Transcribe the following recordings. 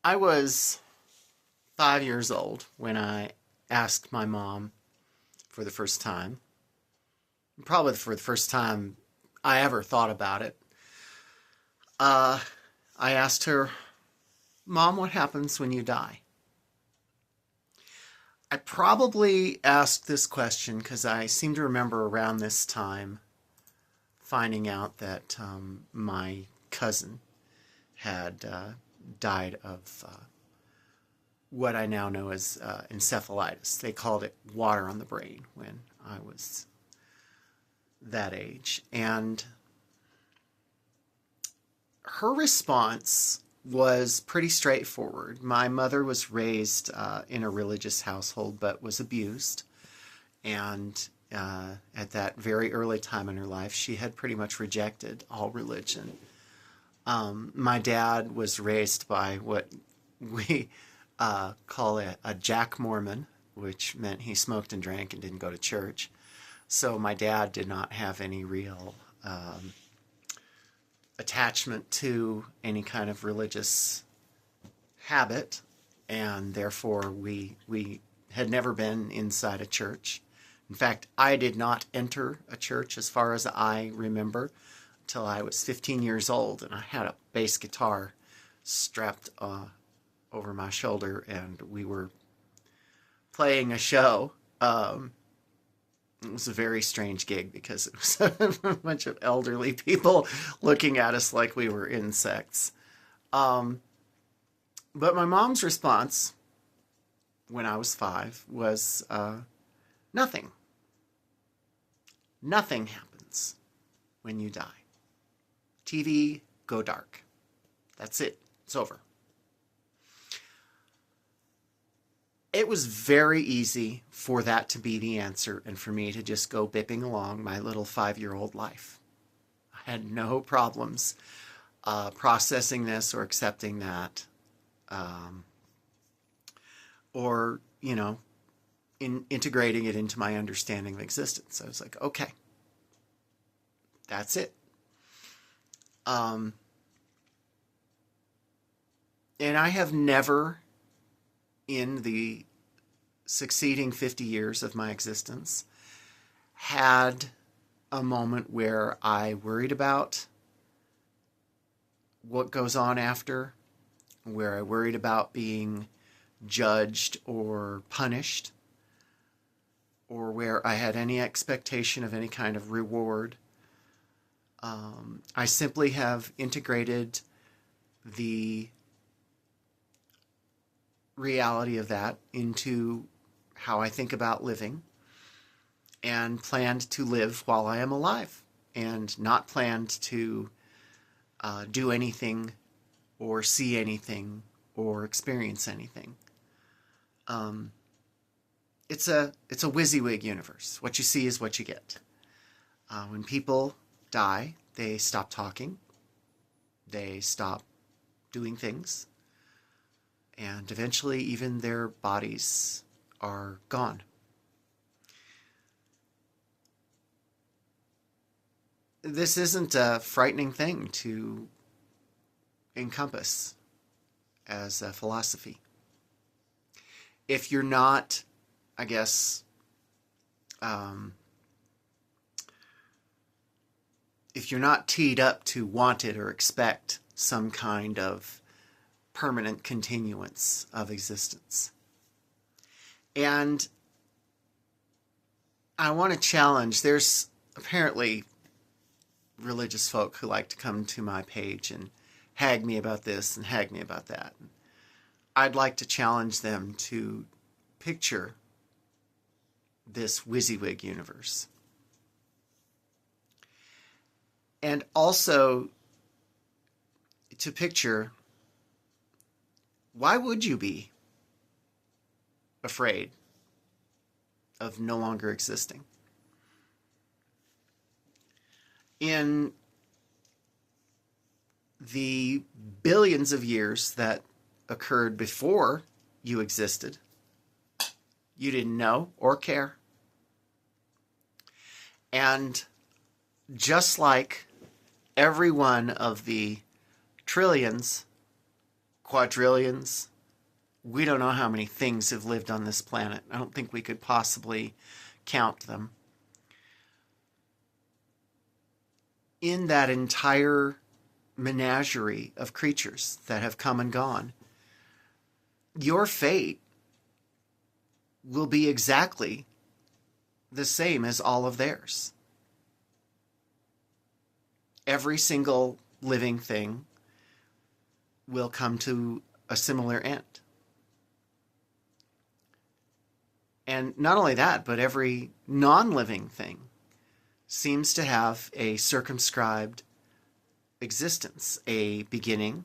I was 5 years old when I asked my mom for the first time, probably for the first time I ever thought about it. Uh, I asked her, Mom, what happens when you die? I probably asked this question because I seem to remember around this time finding out that my cousin had died of what I now know as encephalitis. They called it water on the brain when I was that age. And her response was pretty straightforward. My mother was raised in a religious household but was abused. And at that very early time in her life, she had pretty much rejected all religion. My dad was raised by what we call a Jack Mormon, which meant he smoked and drank and didn't go to church. So my dad did not have any real attachment to any kind of religious habit, and therefore we had never been inside a church. In fact, I did not enter a church as far as I remember until I was 15 years old, and I had a bass guitar strapped over my shoulder, and we were playing a show. It was a very strange gig because it was a bunch of elderly people looking at us like we were insects. Um, but my mom's response when I was 5 was nothing. Nothing happens when you die. TV, go dark. That's it. It's over. It was very easy for that to be the answer and for me to just go bipping along my little 5-year-old life. I had no problems processing this or accepting that, um, or, integrating it into my understanding of existence. I was like, okay, that's it. Um, and I have never, in the succeeding 50 years of my existence, had a moment where I worried about what goes on after, where I worried about being judged or punished, or where I had any expectation of any kind of reward. I simply have integrated the reality of that into how I think about living and planned to live while I am alive and not planned to do anything or see anything or experience anything. Um, it's a WYSIWYG universe. What you see is what you get. When people die, they stop talking, they stop doing things, and eventually even their bodies are gone. This isn't a frightening thing to encompass as a philosophy. If you're not, I guess, um, if you're not teed up to want it or expect some kind of permanent continuance of existence. And I want to challenge, there's apparently religious folk who like to come to my page and hag me about this and hag me about that. I'd like to challenge them to picture this WYSIWYG universe. And also to picture, why would you be afraid of no longer existing? In the billions of years that occurred before you existed, you didn't know or care. And just like every one of the trillions, quadrillions. We don't know how many things have lived on this planet. I don't think we could possibly count them. In that entire menagerie of creatures that have come and gone, your fate will be exactly the same as all of theirs. Every single living thing will come to a similar end. And not only that, but every non-living thing seems to have a circumscribed existence, a beginning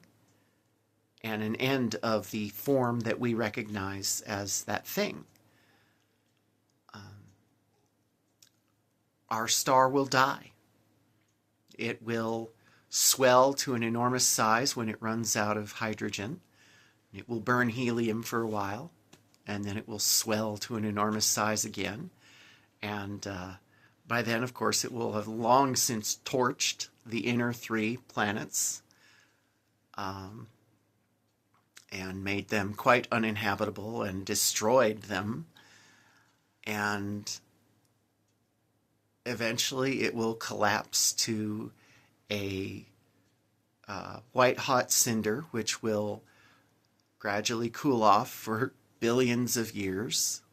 and an end of the form that we recognize as that thing. Our star will die. It will swell to an enormous size when it runs out of hydrogen. It will burn helium for a while, and then it will swell to an enormous size again. And by then, of course, it will have long since torched the inner 3 planets and made them quite uninhabitable and destroyed them. And eventually it will collapse to a white-hot cinder, which will gradually cool off for billions of years.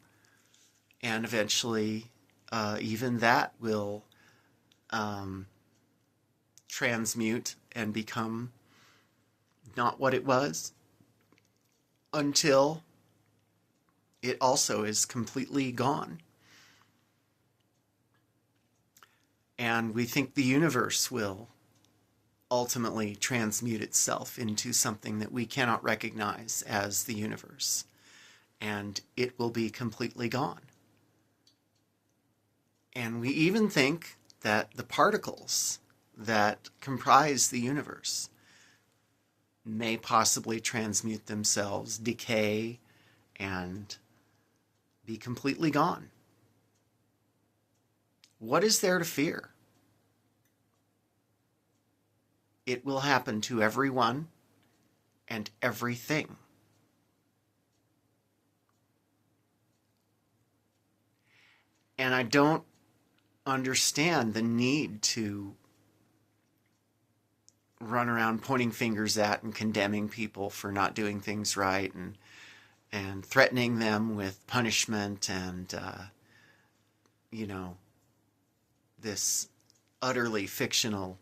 And eventually even that will transmute and become not what it was until it also is completely gone. And we think the universe will ultimately transmute itself into something that we cannot recognize as the universe. And it will be completely gone. And we even think that the particles that comprise the universe may possibly transmute themselves, decay, and be completely gone. What is there to fear? It will happen to everyone and everything. And I don't understand the need to run around pointing fingers at and condemning people for not doing things right and threatening them with punishment and, this utterly fictional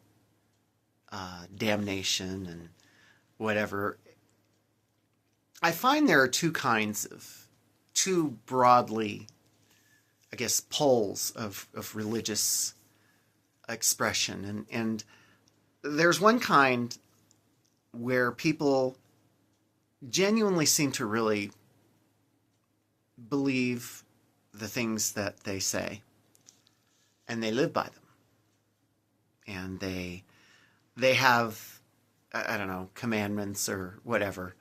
damnation and whatever. I find there are two broadly, I guess, poles of religious expression. And there's one kind where people genuinely seem to really believe the things that they say, and they live by them. And they have, I don't know, commandments or whatever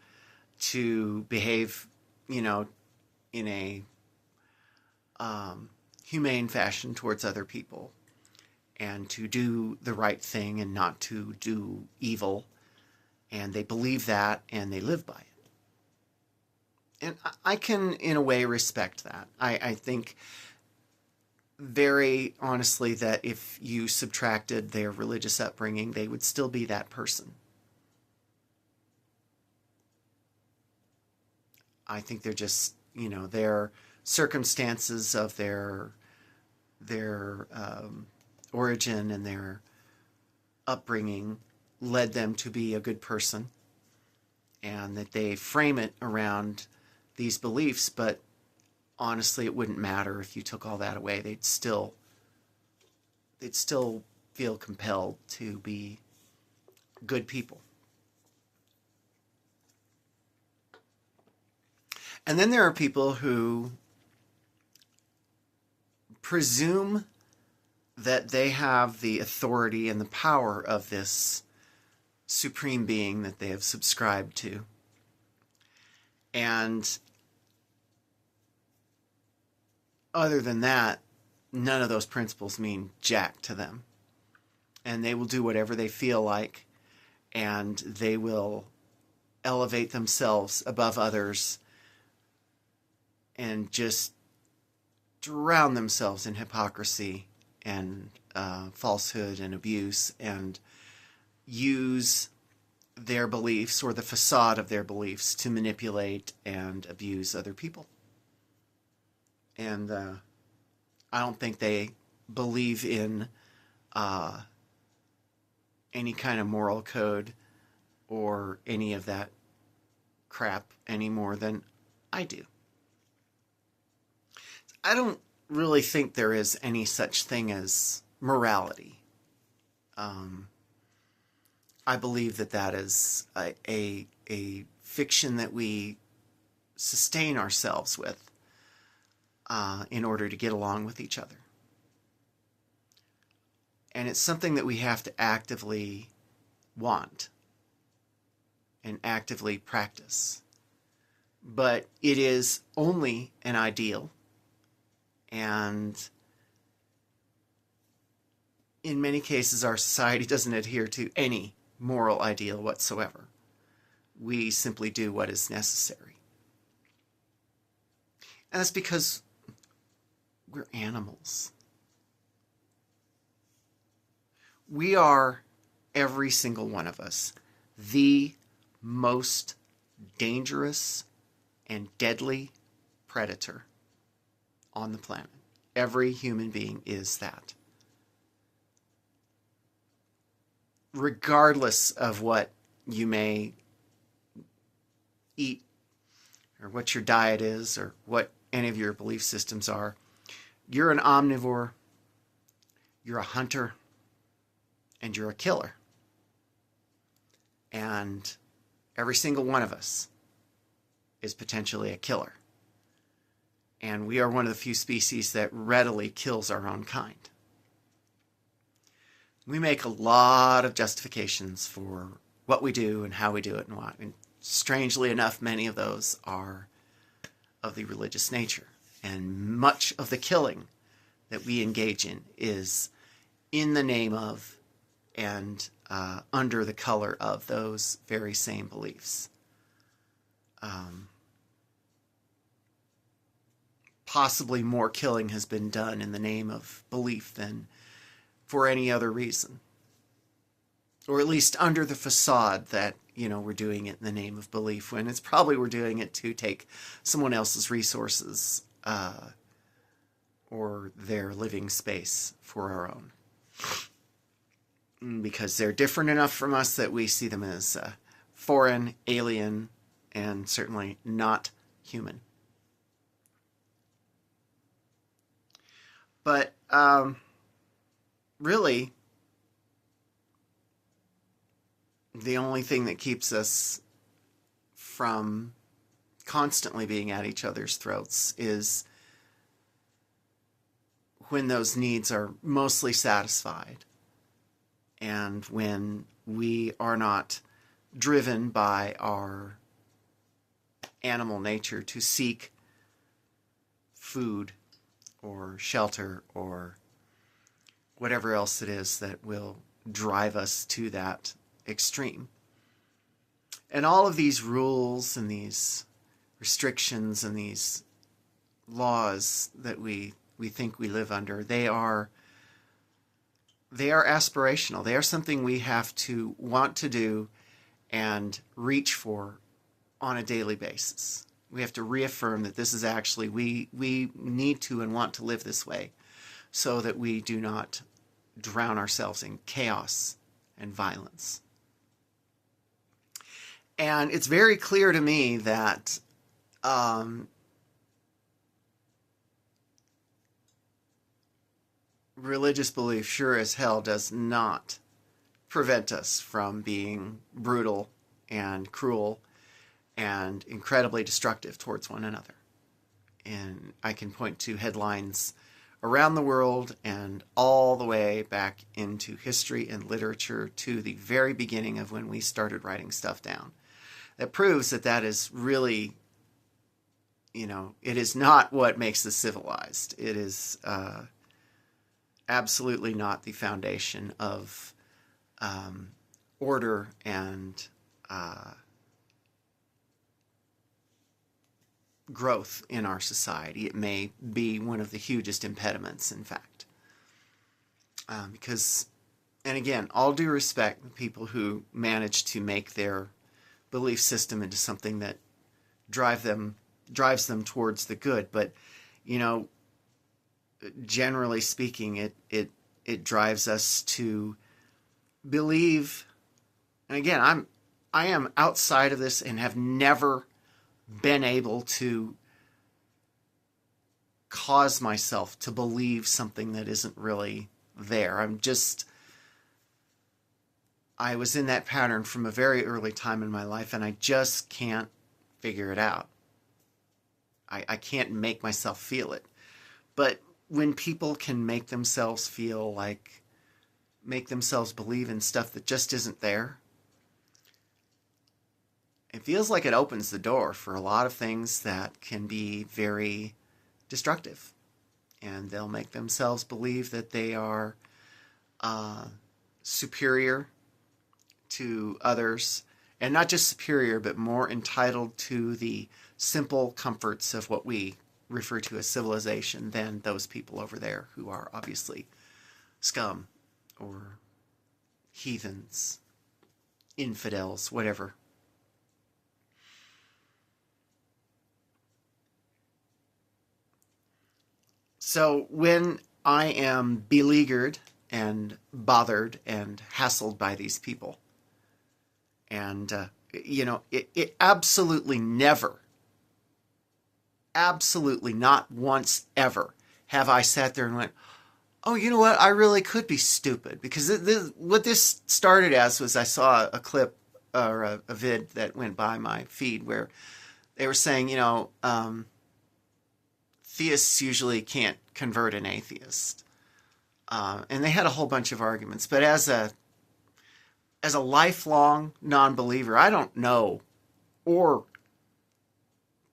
to behave, in a humane fashion towards other people, and to do the right thing and not to do evil. And they believe that and they live by it. And I can, in a way, respect that. I think very honestly that if you subtracted their religious upbringing, they would still be that person. I think they're just, their circumstances of their origin and their upbringing led them to be a good person, and that they frame it around these beliefs. But honestly, it wouldn't matter if you took all that away. They'd still feel compelled to be good people. And then there are people who presume that they have the authority and the power of this supreme being that they have subscribed to. And other than that, none of those principles mean jack to them. And they will do whatever they feel like, and they will elevate themselves above others and just drown themselves in hypocrisy and falsehood and abuse, and use their beliefs or the facade of their beliefs to manipulate and abuse other people. And I don't think they believe in any kind of moral code or any of that crap any more than I do. I don't really think there is any such thing as morality. I believe that that is a fiction that we sustain ourselves with in order to get along with each other. And it's something that we have to actively want and actively practice. But it is only an ideal, and in many cases our society doesn't adhere to any moral ideal whatsoever. We simply do what is necessary. And that's because we're animals. We are, every single one of us, the most dangerous and deadly predator on the planet. Every human being is that. Regardless of what you may eat, or what your diet is, or what any of your belief systems are, you're an omnivore, you're a hunter, and you're a killer. And every single one of us is potentially a killer. And we are one of the few species that readily kills our own kind. We make a lot of justifications for what we do and how we do it and why. And strangely enough, many of those are of the religious nature. And much of the killing that we engage in is in the name of and under the color of those very same beliefs. Possibly more killing has been done in the name of belief than for any other reason. Or at least under the facade that, we're doing it in the name of belief, when it's probably we're doing it to take someone else's resources or their living space for our own. Because they're different enough from us that we see them as foreign, alien, and certainly not human. But really, the only thing that keeps us from constantly being at each other's throats is when those needs are mostly satisfied, and when we are not driven by our animal nature to seek food or shelter or whatever else it is that will drive us to that extreme. And all of these rules and these restrictions and these laws that we think we live under, they are aspirational. They are something we have to want to do and reach for on a daily basis. We have to reaffirm that this is actually, we need to and want to live this way so that we do not drown ourselves in chaos and violence. And it's very clear to me that religious belief sure as hell does not prevent us from being brutal and cruel and incredibly destructive towards one another. And I can point to headlines around the world and all the way back into history and literature to the very beginning of when we started writing stuff down. That proves that that is really, it is not what makes us civilized. It is absolutely not the foundation of order and growth in our society. It may be one of the hugest impediments, in fact. Because, and again, all due respect to people who manage to make their belief system into something that drives them towards the good, but generally speaking, it drives us to believe. And again, I am outside of this and have never been able to cause myself to believe something that isn't really there. I was in that pattern from a very early time in my life, and I just can't figure it out. I can't make myself feel it. But when people can make themselves believe in stuff that just isn't there, it feels like it opens the door for a lot of things that can be very destructive. And they'll make themselves believe that they are superior to others, and not just superior, but more entitled to the simple comforts of what we refer to as civilization than those people over there who are obviously scum or heathens, infidels, whatever. So when I am beleaguered and bothered and hassled by these people, and it absolutely never, absolutely not once ever have I sat there and went, oh, you know what, I really could be stupid. Because what this started as was I saw a clip or a vid that went by my feed where they were saying, theists usually can't convert an atheist. And they had a whole bunch of arguments. But as a lifelong non-believer, I don't know or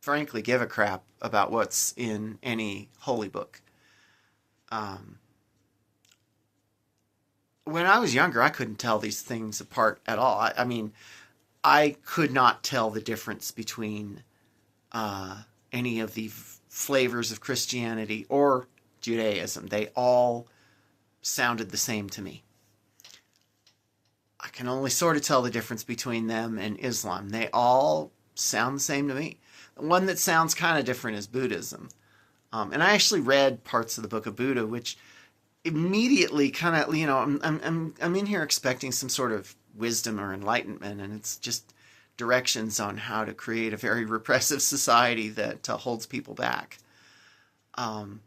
frankly give a crap about what's in any holy book. When I was younger, I couldn't tell these things apart at all. I mean, I could not tell the difference between any of the flavors of Christianity or Judaism. They all sounded the same to me. I can only sort of tell the difference between them and Islam. They all sound the same to me. The one that sounds kind of different is Buddhism. And I actually read parts of the Book of Buddha, which immediately kind of, I'm in here expecting some sort of wisdom or enlightenment, and it's just directions on how to create a very repressive society that holds people back. And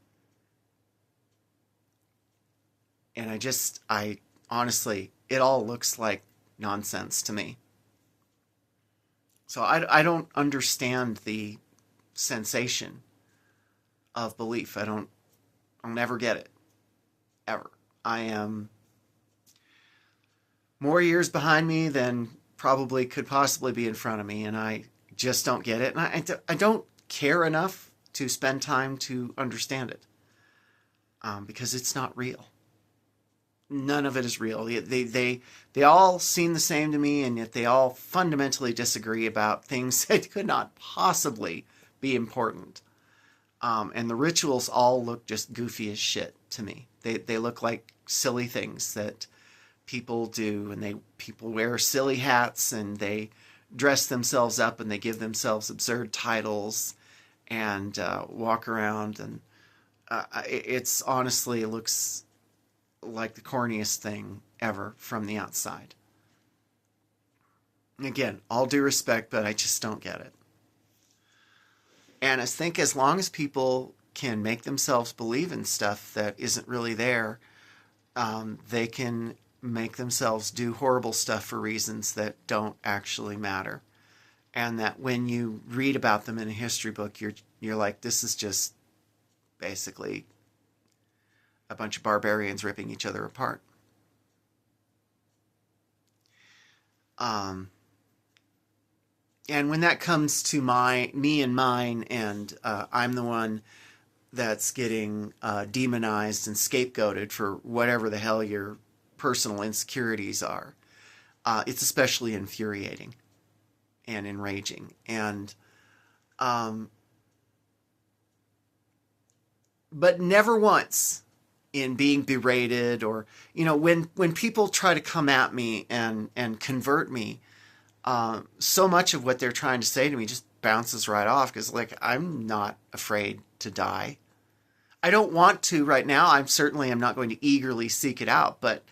I honestly, it all looks like nonsense to me. So I don't understand the sensation of belief. I'll never get it. Ever. I am more years behind me than probably could possibly be in front of me, and I just don't get it. And I don't care enough to spend time to understand it, because it's not real. None of it is real. They all seem the same to me, and yet they all fundamentally disagree about things that could not possibly be important. And the rituals all look just goofy as shit to me. They look like silly things that people do, and people wear silly hats, and they dress themselves up, and they give themselves absurd titles, and walk around, and it's honestly, it looks like the corniest thing ever from the outside. Again, all due respect, but I just don't get it. And I think as long as people can make themselves believe in stuff that isn't really there, they can make themselves do horrible stuff for reasons that don't actually matter. And that when you read about them in a history book, you're like, this is just basically a bunch of barbarians ripping each other apart. And when that comes to me and mine, and I'm the one that's getting demonized and scapegoated for whatever the hell your personal insecurities are, it's especially infuriating and enraging. And but never once in being berated or, when people try to come at me and convert me, so much of what they're trying to say to me just bounces right off because, like, I'm not afraid to die. I don't want to right now. I certainly am not going to eagerly seek it out, but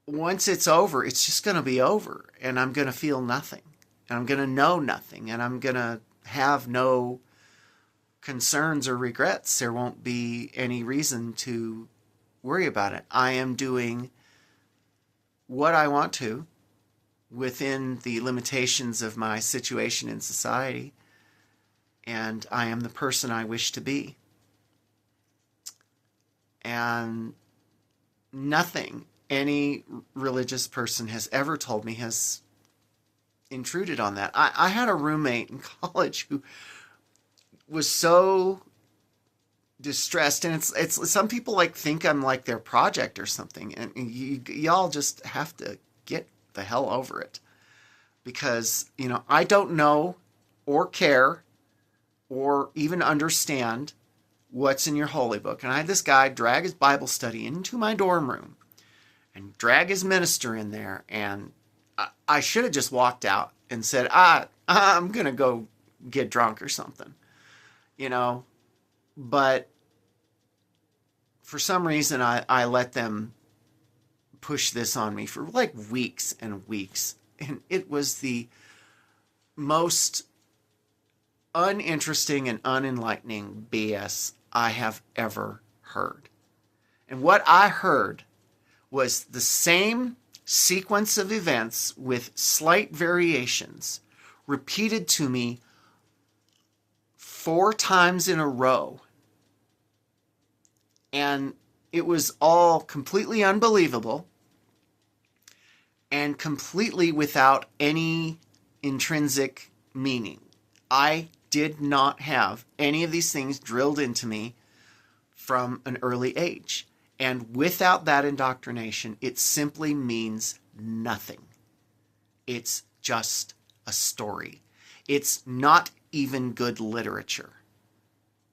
once it's over, it's just going to be over, and I'm going to feel nothing, and I'm going to know nothing, and I'm going to have no concerns or regrets. There won't be any reason to worry about it. I am doing what I want to within the limitations of my situation in society, and I am the person I wish to be. And nothing any religious person has ever told me has intruded on that. I had a roommate in college who was so distressed, and it's some people like think I'm like their project or something, and y'all just have to get the hell over it, because I don't know or care or even understand what's in your holy book. And I had this guy drag his Bible study into my dorm room and drag his minister in there, and I should have just walked out and said, I'm gonna go get drunk or something, but for some reason I let them push this on me for like weeks and weeks, and it was the most uninteresting and unenlightening BS I have ever heard. And what I heard was the same sequence of events with slight variations repeated to me 4 times in a row. And it was all completely unbelievable and completely without any intrinsic meaning. I did not have any of these things drilled into me from an early age. And without that indoctrination, it simply means nothing. It's just a story. It's not even good literature.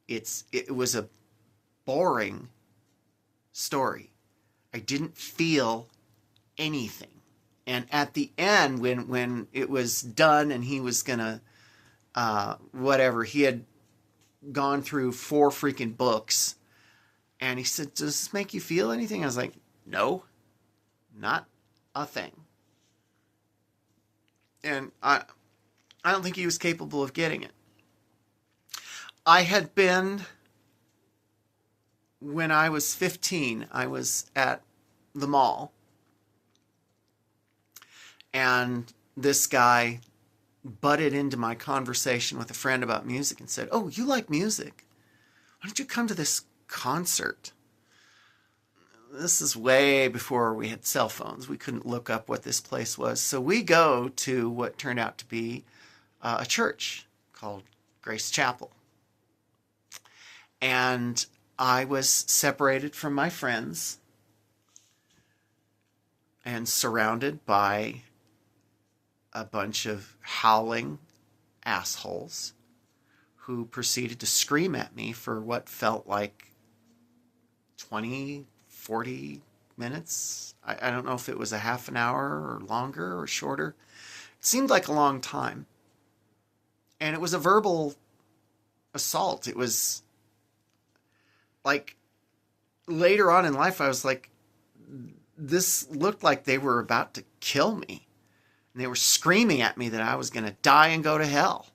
It was a boring story. I didn't feel anything. And at the end, when it was done and he was gonna whatever, he had gone through 4 freaking books, and he said, "Does this make you feel anything?" I was like, "No, not a thing." And I don't think he was capable of getting it. I had been, when I was 15, I was at the mall, and this guy butted into my conversation with a friend about music and said, "Oh, you like music? Why don't you come to this concert?" This is way before we had cell phones. We couldn't look up what this place was. So we go to what turned out to be a church called Grace Chapel. And I was separated from my friends and surrounded by a bunch of howling assholes who proceeded to scream at me for what felt like 20, 40 minutes. I don't know if it was a half an hour or longer or shorter. It seemed like a long time. And it was a verbal assault. It was like, later on in life, I was like, this looked like they were about to kill me. And they were screaming at me that I was going to die and go to hell.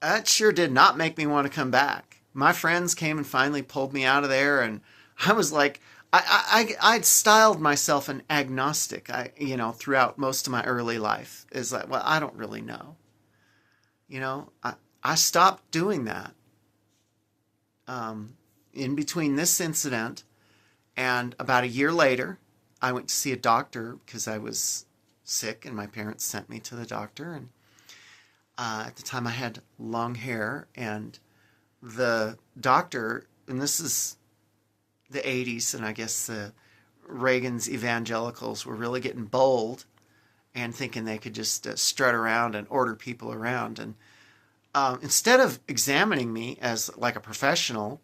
That sure did not make me want to come back. My friends came and finally pulled me out of there, and I was like, I'd styled myself an agnostic, throughout most of my early life. Is like, well, I don't really know. I stopped doing that. In between this incident and about a year later, I went to see a doctor because I was sick, and my parents sent me to the doctor. And at the time I had long hair, and the doctor, and this is the 80s, and I guess Reagan's evangelicals were really getting bold, and thinking they could just strut around and order people around. And instead of examining me as like a professional,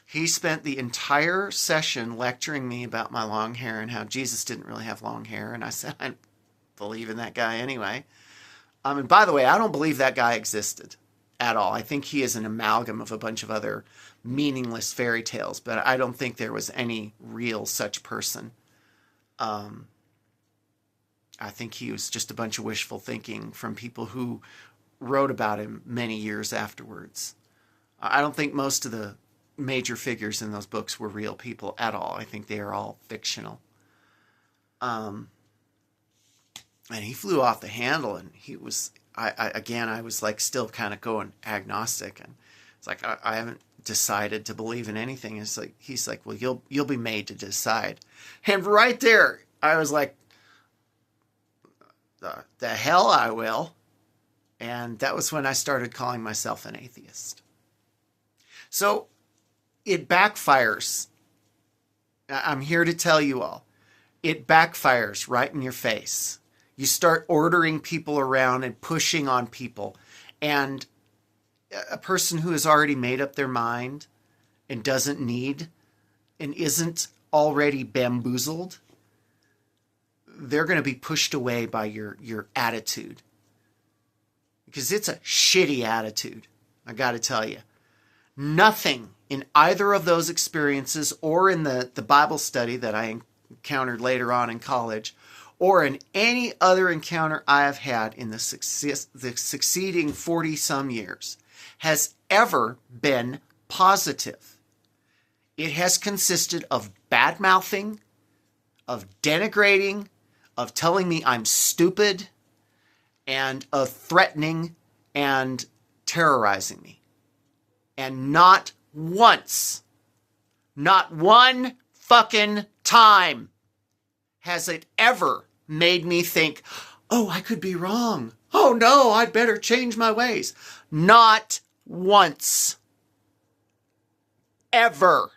he spent the entire session lecturing me about my long hair and how Jesus didn't really have long hair. And I said, I believe in that guy anyway. And by the way, I don't believe that guy existed at all. I think he is an amalgam of a bunch of other meaningless fairy tales, but I don't think there was any real such person. I think he was just a bunch of wishful thinking from people who wrote about him many years afterwards. I don't think most of the major figures in those books were real people at all. I think they are all fictional. And he flew off the handle, and he was, I was like still kind of going agnostic, and it's like I haven't decided to believe in anything. It's like he's like, well, you'll be made to decide, and right there, I was like, the hell I will, and that was when I started calling myself an atheist. So it backfires. I'm here to tell you all, it backfires right in your face. You start ordering people around and pushing on people. And a person who has already made up their mind and doesn't need and isn't already bamboozled, they're going to be pushed away by your attitude. Because it's a shitty attitude, I got to tell you. Nothing in either of those experiences or in the Bible study that I encountered later on in college or in any other encounter I have had in the succeeding 40-some years has ever been positive. It has consisted of bad-mouthing, of denigrating, of telling me I'm stupid, and of threatening and terrorizing me. And not once, not one fucking time has it ever made me think, oh, I could be wrong. Oh no, I'd better change my ways. Not once. Ever.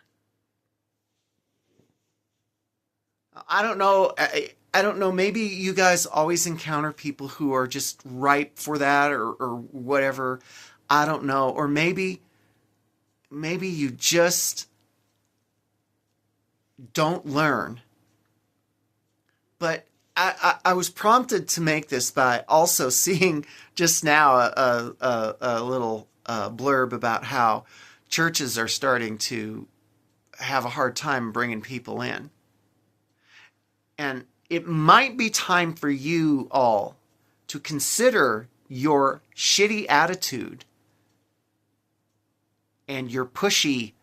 I don't know. I don't know. Maybe you guys always encounter people who are just ripe for that or whatever. I don't know. Or maybe you just don't learn. But I was prompted to make this by also seeing just now a little blurb about how churches are starting to have a hard time bringing people in. And it might be time for you all to consider your shitty attitude and your pushy,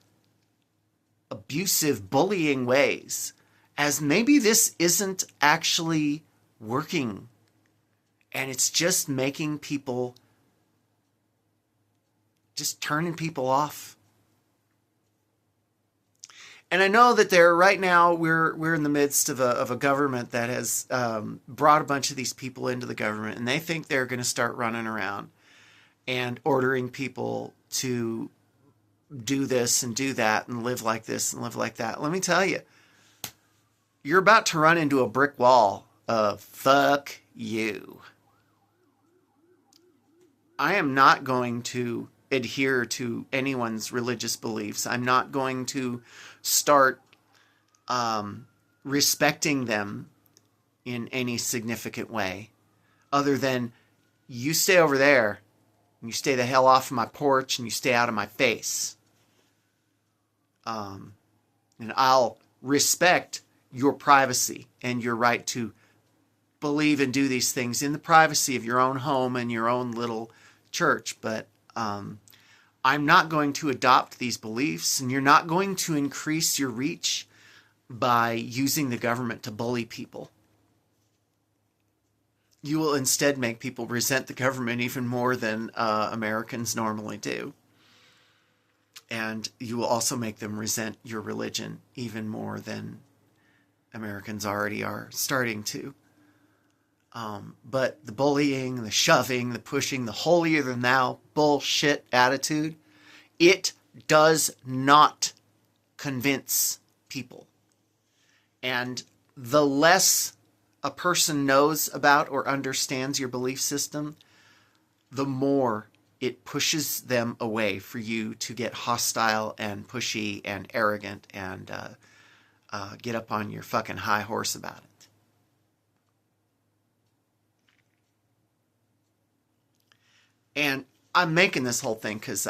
abusive, bullying ways as maybe this isn't actually working and it's just making people, just turning people off. And I know that right now we're in the midst of a government that has brought a bunch of these people into the government, and they think they're going to start running around and ordering people to do this and do that and live like this and live like that. Let me tell you, you're about to run into a brick wall of fuck you. I am not going to adhere to anyone's religious beliefs. I'm not going to start respecting them in any significant way other than you stay over there and you stay the hell off of my porch and you stay out of my face. And I'll respect your privacy and your right to believe and do these things in the privacy of your own home and your own little church. But I'm not going to adopt these beliefs, and you're not going to increase your reach by using the government to bully people. You will instead make people resent the government even more than Americans normally do. And you will also make them resent your religion even more than Americans already are starting to. But the bullying, the shoving, the pushing, the holier-than-thou bullshit attitude, it does not convince people. And the less a person knows about or understands your belief system, the more it pushes them away for you to get hostile and pushy and arrogant and get up on your fucking high horse about it. And I'm making this whole thing because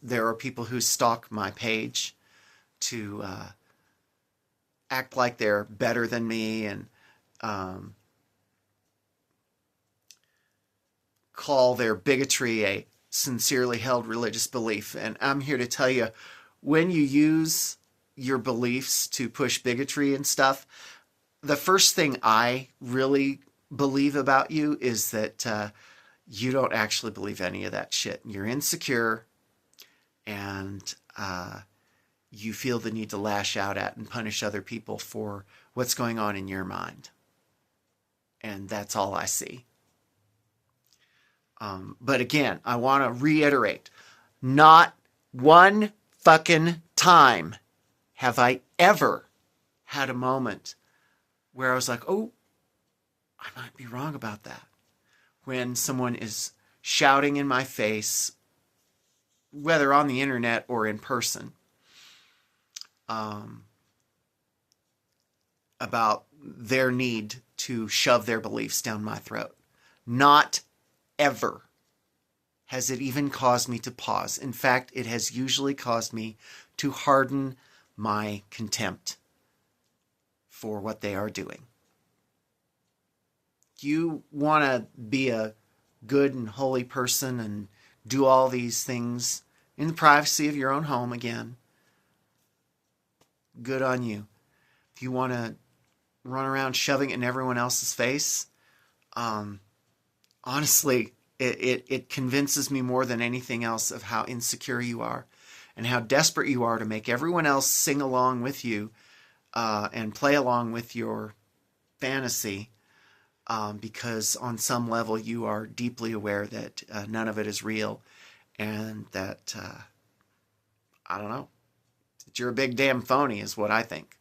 there are people who stalk my page to act like they're better than me and call their bigotry a sincerely held religious belief. And I'm here to tell you, when you use your beliefs to push bigotry and stuff, the first thing I really believe about you is that you don't actually believe any of that shit. You're insecure and you feel the need to lash out at and punish other people for what's going on in your mind. And that's all I see. But again, I want to reiterate, not one fucking time have I ever had a moment where I was like, oh, I might be wrong about that. When someone is shouting in my face, whether on the internet or in person, about their need to shove their beliefs down my throat. Not ever has it even caused me to pause. In fact, it has usually caused me to harden my contempt for what they are doing. You want to be a good and holy person and do all these things in the privacy of your own home again. Good on you. If you want to run around shoving it in everyone else's face, honestly, it convinces me more than anything else of how insecure you are and how desperate you are to make everyone else sing along with you and play along with your fantasy, because on some level you are deeply aware that none of it is real and that, I don't know, that you're a big damn phony is what I think.